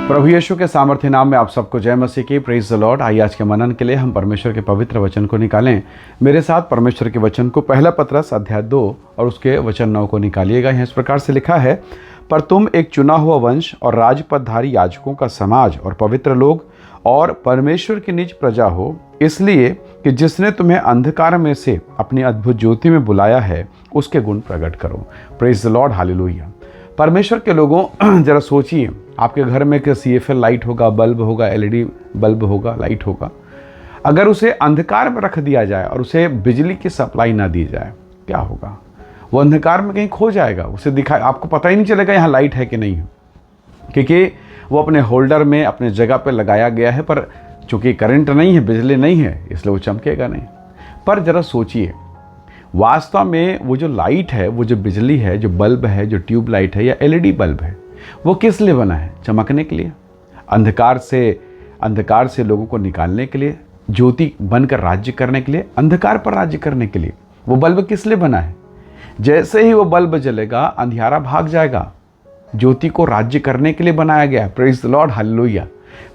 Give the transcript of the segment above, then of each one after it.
प्रभु यीशु के सामर्थ्य नाम में आप सबको जय मसीह की। Praise the Lord. आइए आज के मनन के लिए हम परमेश्वर के पवित्र वचन को निकालें। मेरे साथ परमेश्वर के वचन को पहला पत्रस अध्याय 2 और उसके वचन 9 को निकालिएगा। यहाँ इस प्रकार से लिखा है, पर तुम एक चुना हुआ वंश और राजपदधारी याजकों का समाज और पवित्र लोग और परमेश्वर की निज प्रजा हो, इसलिए कि जिसने तुम्हें अंधकार में से अपनी अद्भुत ज्योति में बुलाया है उसके गुण प्रकट करो। Praise the Lord, hallelujah. परमेश्वर के लोगों, जरा सोचिए, आपके घर में एक CFL लाइट होगा, बल्ब होगा, LED बल्ब होगा, लाइट होगा। अगर उसे अंधकार में रख दिया जाए और उसे बिजली की सप्लाई ना दी जाए, क्या होगा? वो अंधकार में कहीं खो जाएगा। उसे दिखाई, आपको पता ही नहीं चलेगा यहाँ लाइट है कि नहीं है, क्योंकि वो अपने होल्डर में अपने जगह पे लगाया गया है। पर चूंकि करंट नहीं है, बिजली नहीं है, इसलिए वो चमकेगा नहीं। पर जरा सोचिए, वास्तव में वो जो लाइट है, वो जो बिजली है, जो बल्ब है, जो ट्यूब लाइट है या LED बल्ब है, वो किस लिए बना है? चमकने के लिए, अंधकार से लोगों को निकालने के लिए, ज्योति बनकर राज्य करने के लिए, अंधकार पर राज्य करने के लिए। वो बल्ब किस लिए बना है? जैसे ही वो बल्ब जलेगा, अंधियारा भाग जाएगा। ज्योति को राज्य करने के लिए बनाया गया है। Praise the Lord, hallelujah.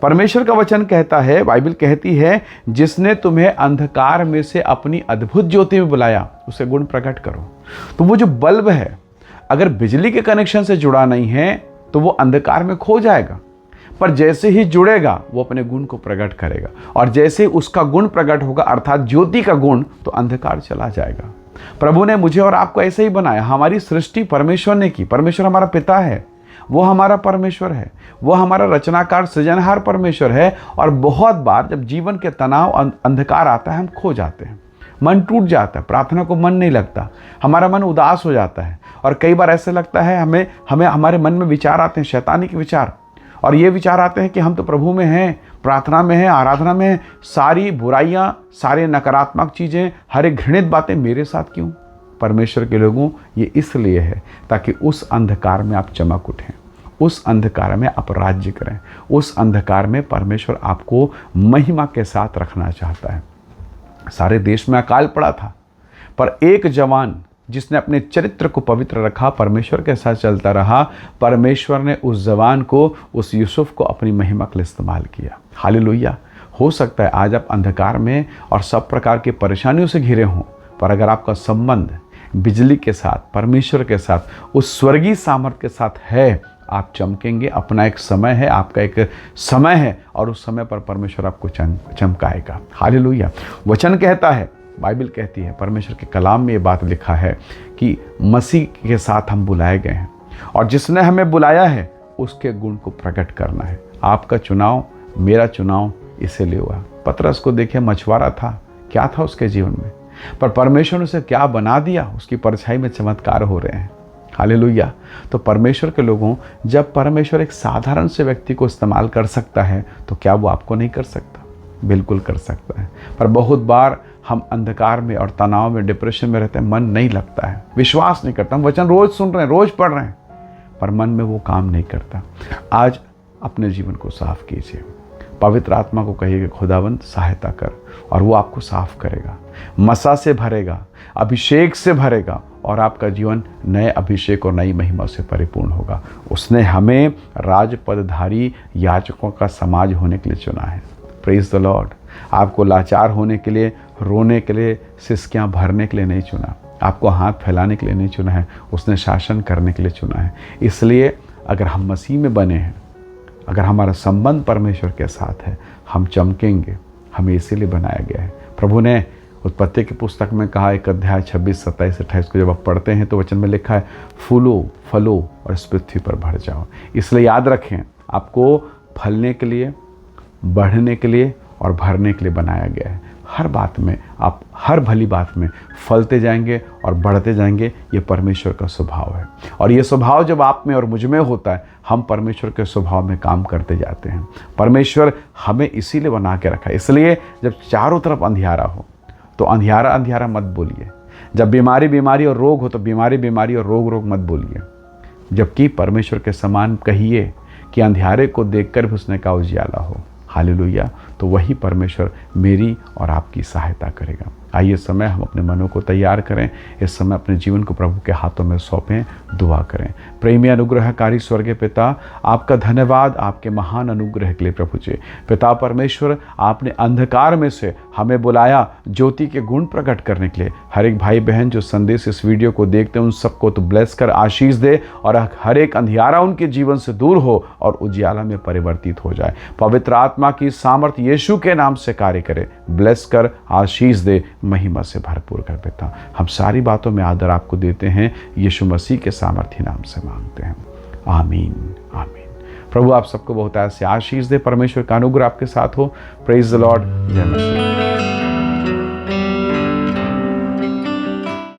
परमेश्वर का वचन कहता है, बाइबल कहती है, जिसने तुम्हें अंधकार में से अपनी अद्भुत ज्योति में बुलाया उसे गुण प्रकट करो। तो वो जो बल्ब है, अगर बिजली के कनेक्शन से जुड़ा नहीं है तो वो अंधकार में खो जाएगा। पर जैसे ही जुड़ेगा वो अपने गुण को प्रकट करेगा, और जैसे उसका गुण प्रकट होगा, अर्थात ज्योति का गुण, तो अंधकार चला जाएगा। प्रभु ने मुझे और आपको ऐसे ही बनाया। हमारी सृष्टि परमेश्वर ने की। परमेश्वर हमारा पिता है, वो हमारा परमेश्वर है, वो हमारा रचनाकार सृजनहार परमेश्वर है। और बहुत बार जब जीवन के तनाव, अंधकार आता है, हम खो जाते हैं, मन टूट जाता है, प्रार्थना को मन नहीं लगता, हमारा मन उदास हो जाता है। और कई बार ऐसे लगता है हमें हमारे मन में विचार आते हैं, शैतानी के विचार, और ये विचार आते हैं कि हम तो प्रभु में हैं, प्रार्थना में हैं, आराधना में हैं, सारी बुराइयाँ, सारे नकारात्मक चीज़ें, हर एक घृणित बातें मेरे साथ क्यों? परमेश्वर के लोगों, ये इसलिए है ताकि उस अंधकार में आप चमक उठें, उस अंधकार में आप राज्य करें, उस अंधकार में परमेश्वर आपको महिमा के साथ रखना चाहता है। सारे देश में अकाल पड़ा था, पर एक जवान जिसने अपने चरित्र को पवित्र रखा, परमेश्वर के साथ चलता रहा, परमेश्वर ने उस जवान को, उस यूसुफ को अपनी महिमा के लिए इस्तेमाल किया। हालेलुया। हो सकता है आज आप अंधकार में और सब प्रकार की परेशानियों से घिरे हों, पर अगर आपका संबंध बिजली के साथ, परमेश्वर के साथ, उस स्वर्गीय सामर्थ के साथ है, आप चमकेंगे। अपना एक समय है, आपका एक समय है, और उस समय पर परमेश्वर आपको चमकाएगा। हालेलुया। वचन कहता है, बाइबल कहती है, परमेश्वर के कलाम में ये बात लिखा है कि मसीह के साथ हम बुलाए गए हैं, और जिसने हमें बुलाया है उसके गुण को प्रकट करना है। आपका चुनाव, मेरा चुनाव इसीलिए हुआ। पतरस को देखिए, मछुआरा था, क्या था उसके जीवन में, पर परमेश्वर ने उसे क्या बना दिया। उसकी परछाई में चमत्कार हो रहे हैं। हालेलुया। तो परमेश्वर के लोगों, जब परमेश्वर एक साधारण से व्यक्ति को इस्तेमाल कर सकता है, तो क्या वो आपको नहीं कर सकता? बिल्कुल कर सकता है। पर बहुत बार हम अंधकार में और तनाव में, डिप्रेशन में रहते हैं, मन नहीं लगता है, विश्वास नहीं करता। हम वचन रोज सुन रहे हैं, रोज पढ़ रहे हैं, पर मन में वो काम नहीं करता। आज अपने जीवन को साफ कीजिए, पवित्र आत्मा को कहिए कि खुदावंद सहायता कर, और वो आपको साफ करेगा, मसा से भरेगा, अभिषेक से भरेगा, और आपका जीवन नए अभिषेक और नई महिमा से परिपूर्ण होगा। उसने हमें राजपदधारी याजकों का समाज होने के लिए चुना है। Praise the Lord. आपको लाचार होने के लिए, रोने के लिए, सिसकियाँ भरने के लिए नहीं चुना, आपको हाथ फैलाने के लिए नहीं चुना है, उसने शासन करने के लिए चुना है। इसलिए अगर हम मसीह में बने हैं, अगर हमारा संबंध परमेश्वर के साथ है, हम चमकेंगे। हमें इसीलिए बनाया गया है। प्रभु ने उत्पत्ति की पुस्तक में कहा, 1 अध्याय 26, 27, 28 को जब आप पढ़ते हैं तो वचन में लिखा है, फूलो, फलो और इस पृथ्वी पर भर जाओ। इसलिए याद रखें, आपको फलने के लिए, बढ़ने के लिए और भरने के लिए बनाया गया है। हर बात में आप, हर भली बात में फलते जाएंगे और बढ़ते जाएंगे। ये परमेश्वर का स्वभाव है, और ये स्वभाव जब आप में और मुझ में होता है, हम परमेश्वर के स्वभाव में काम करते जाते हैं। परमेश्वर हमें इसीलिए बना के रखा है। इसलिए जब चारों तरफ अंधियारा हो तो अंधियारा अंधियारा मत बोलिए। जब बीमारी और रोग हो तो बीमारी और रोग मत बोलिए। जबकि परमेश्वर के समान कहिए कि अंधियारे को देखकर भी उसने कहा उजियाला हो। हालेलुया। तो वही परमेश्वर मेरी और आपकी सहायता करेगा। आइए इस समय हम अपने मनों को तैयार करें, इस समय अपने जीवन को प्रभु के हाथों में सौंपें, दुआ करें। प्रेमी अनुग्रहकारी स्वर्गीय पिता, आपका धन्यवाद आपके महान अनुग्रह के लिए प्रभु जी। पिता परमेश्वर, आपने अंधकार में से हमें बुलाया ज्योति के गुण प्रकट करने के लिए। हर एक भाई बहन जो संदेश इस वीडियो को देखते हैं उन सबको तो ब्लेस कर आशीष दे और हर एक अंधियारा उनके जीवन से दूर हो और उजियाला में परिवर्तित हो जाए। पवित्र आत्मा की सामर्थ्य यीशु के नाम से कार्य करे, ब्लेस कर आशीष दे, महिमा से भरपूर कर। पिता, हम सारी बातों में आदर आपको देते हैं, यीशु मसीह के सामर्थ्य नाम से मांगते हैं, आमीन आमीन। प्रभु आप सबको बहुत ऐसे आशीष दे, परमेश्वर का अनुग्रह आपके साथ हो। Praise the Lord. जय मसीह।